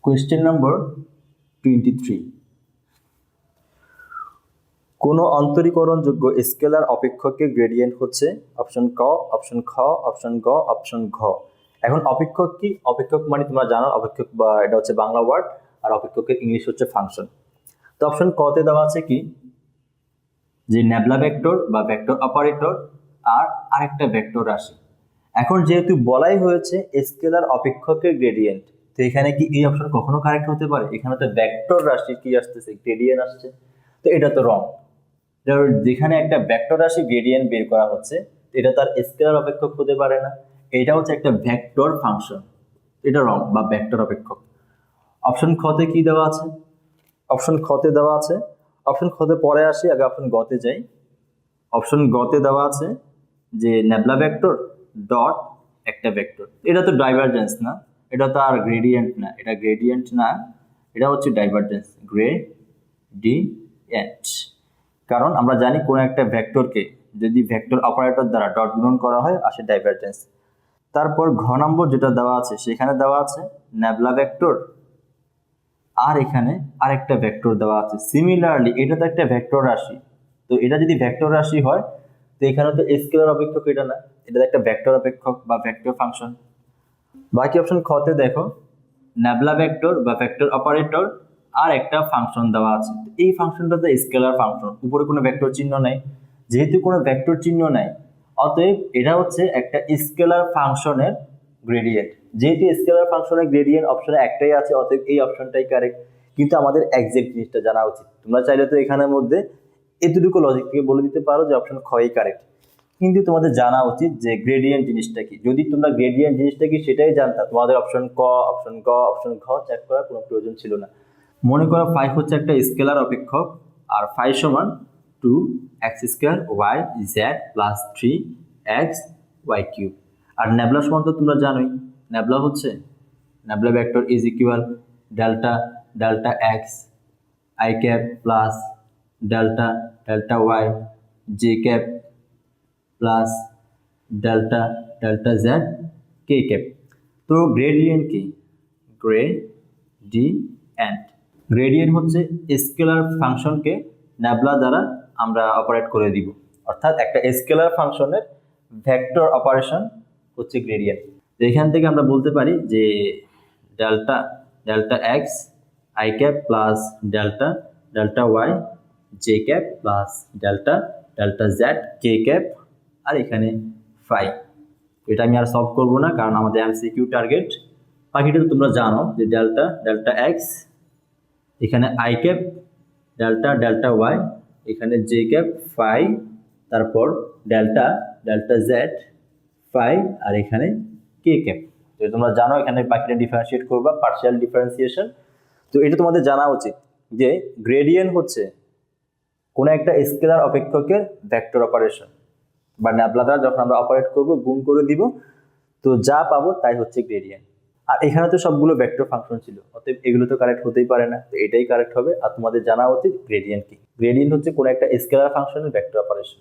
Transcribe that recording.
Question number 23। কোনো অন্তরীকরণযোগ্য scalar অপেক্ষকের gradient হচ্ছে option ক, অপশন খ, অপশন গ, অপশন ঘ। এখন অপেক্ষক কি? অপেক্ষক মানে তোমরা জানো, অপেক্ষক বা এটা হচ্ছে বাংলা ওয়ার্ড, আর অপেক্ষকের ইংলিশ হচ্ছে ফাংশন। তো অপশন ক তে দেওয়া আছে কি, যে ন্যাবলা ভেক্টর বা ভেক্টর অপারেটর আর আরেকটা ভেক্টর রাশি। এখন যেহেতু বলাই হয়েছে স্কেলার অপেক্ষকের গ্রেডিয়েন্ট, তো এখানে কি এই অপশন কখনো কারেক্ট হতে পারে? এখানে তো ভেক্টর রাশি কি আসতেছে, গ্রেডিয়েন্ট আসছে, তো এটা তো রং। যেখানে একটা ভেক্টর রাশি গ্রেডিয়েন্ট বের করা হচ্ছে, এটা তার স্কেলার অপেক্ষক হতে পারে না, এটা হচ্ছে একটা ভেক্টর ফাংশন, এটা রং বা ভেক্টর অপেক্ষক। অপশন খ তে কি দেওয়া আছে? অপশন খ তে দেওয়া আছে, অপশন খ তে পরে আসি, আগে অপশন গ তে যাই। অপশন গ তে দেওয়া আছে যে ন্যাবলা ভেক্টর ডট একটা ভেক্টর। এটা তো ডাইভারজেন্স না, এটা তো আর গ্রেডিয়েন্ট না, এটা গ্রেডিয়েন্ট না, এটা হচ্ছে ডাইভারজেন্স, গ্রেডিয়েন্ট। কারণ আমরা জানি কোন একটা ভেক্টরকে যদি ভেক্টর অপারেটর দ্বারা ডট গুণন করা হয় আসে ডাইভারজেন্স। তারপর ঘ নম্বর যেটা দেওয়া আছে সেখানে দেওয়া আছে ন্যাবলা ভেক্টর, আর এখানে আরেকটা ভেক্টর দেওয়া আছে। সিমিলারলি এটা তো একটা ভেক্টর রাশি, তো এটা যদি ভেক্টর রাশি হয় তো এখানে তো স্কেলার অপেক্ষক এটা না, এটা একটা ভেক্টর অপেক্ষক বা ভেক্টর ফাংশন। বাকি অপশন খ তে দেখো ন্যাবলা ভেক্টর বা ভেক্টর অপারেটর আর একটা ফাংশন দেওয়া আছে। এই ফাংশনটা তো স্কেলার ফাংশন, উপরে কোনো ভেক্টর চিহ্ন নাই, যেহেতু কোনো ভেক্টর চিহ্ন নাই অতএব এটা হচ্ছে একটা স্কেলার ফাংশনের গ্রেডিয়েন্ট। যেহেতু স্কেলার ফাংশনের গ্রেডিয়েন্ট অপশনে একটাই আছে, অতএব এই অপশনটাই কারেক্ট। কিন্তু আমাদের এক্সাক্ট জিনিসটা জানা উচিত। তোমরা চাইলে তো এখানের মধ্যে এতটুকু লজিক থেকে বলে দিতে পারো যে অপশন খ ই কারেক্ট, কিন্তু তোমাদের জানা উচিত যে গ্রেডিয়েন্ট জিনিসটা কি। যদি তোমরা গ্রেডিয়েন্ট জিনিসটা কি সেটাই জানতা, তোমাদের অপশন ক, অপশন গ, অপশন ঘ চেক করার কোনো প্রয়োজন ছিল না। মনে করো ফাই হচ্ছে একটা স্কেলার অপেক্ষক, আর ফাই সমান 2x² y z plus 3x y cube. আর ন্যাবলা সমান তো তোমরা জানোই, ন্যাবলা হচ্ছে nabla vector is equal delta delta x i cap plus delta delta y j cap plus delta delta z k cap. তো gradient কি? Gradient হচ্ছে scalar ফাংশনকে ন্যাবলা দ্বারা আমরা অপারেট করে দিব, অর্থাৎ একটা স্কেলার ফাংশনের ভেক্টর অপারেশন হচ্ছে গ্রেডিয়েন্ট। তো এখান থেকে আমরা বলতে পারি যে delta delta x i cap plus delta delta y j cap plus delta delta z k cap, আর এখানে ফাই। এটা আমি আর সলভ করবো না কারণ আমাদের এমসিকিউ টার্গেট। বাকিটা তো তোমরা জানো যে ডেল্টা ডেল্টা এক্স, এখানে i cap delta delta y, এখানে জে ক্যাপ ফাই, তারপর ডেল্টা ডেল্টা জেড ফাই, আর এখানে কে ক্যাপ। তো তোমরা জানো এখানে বাকিটা ডিফারেন্সিয়েট করবা, পার্শিয়াল ডিফারেন্সিয়েশন। তো এটা তোমাদের জানা উচিত যে গ্রেডিয়েন্ট হচ্ছে কোনো একটা স্কেলার অপেক্ষকের ভেক্টর অপারেশন বা ন্যাবলা দ্বারা যখন আমরা অপারেট করব গুণ করে দিব, তো যা পাবো তাই হচ্ছে গ্রেডিয়েন্ট। আর এখানে তো সবগুলো ভেক্টর ফাংশন ছিল, অতএব এগুলো তো কারেক্ট হতেই পারে না, তো এটাই কারেক্ট হবে। আর তোমাদের জানা উচিত গ্রেডিয়েন্ট কি। গ্রেডিয়েন্ট হচ্ছে কোনো একটা স্কেলার ফাংশনের ভেক্টর অপারেশন।